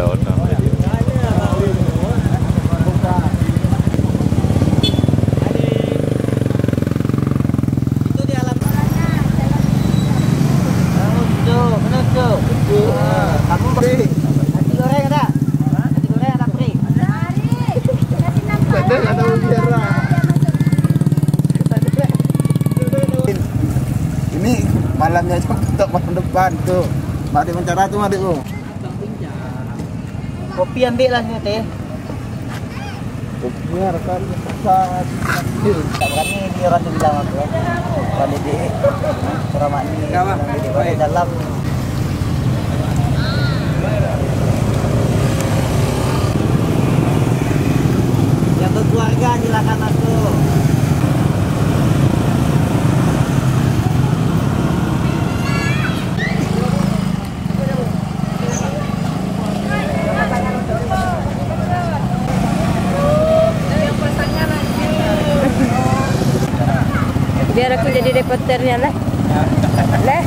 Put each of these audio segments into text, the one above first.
Oda. Kamu beri nasi goreng ada? Nasi goreng ada free? Ada biara. Ini malamnya untuk malam depan tuh. Mari mencara tuh mari bu. Kopi ambil lah sini teh. Kopinya rekan pasar. Tak berani dia orang tu bilang aku. Kalau di orang mani dalam. Yang berkeluarga silakan masuk. Biar aku jadi reporternya lah. Leh.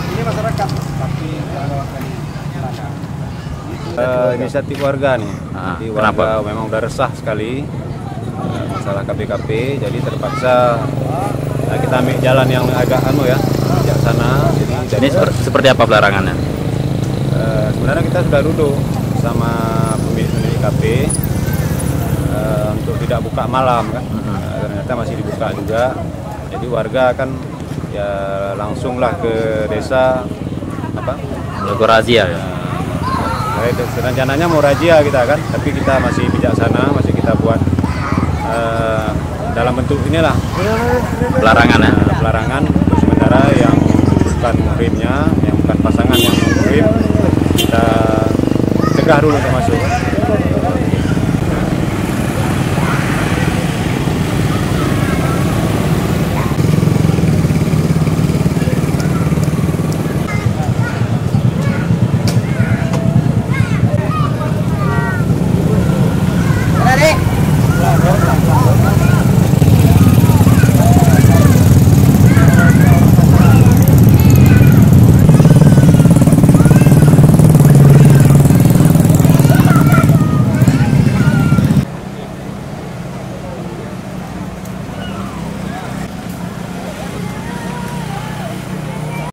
Ini masyarakat inisiatif warga nih. Jadi warga memang udah resah sekali masalah KPKP, jadi terpaksa kita ambil jalan yang agak bijaksana. Jadi seperti apa pelarangannya? Sebenarnya kita sudah duduk sama pemilik KP untuk tidak buka malam kan. Ternyata masih dibuka juga. Jadi warga kan ya langsunglah ke desa Melakukan razia ya. Rencananya mau razia kita kan, tapi kita masih bijaksana, masih kita buat dalam bentuk inilah Pelarangan ya. Pelarangan untuk sementara yang bukan muhrimnya, yang bukan pasangan yang muhrim kita cegah dulu untuk masuk.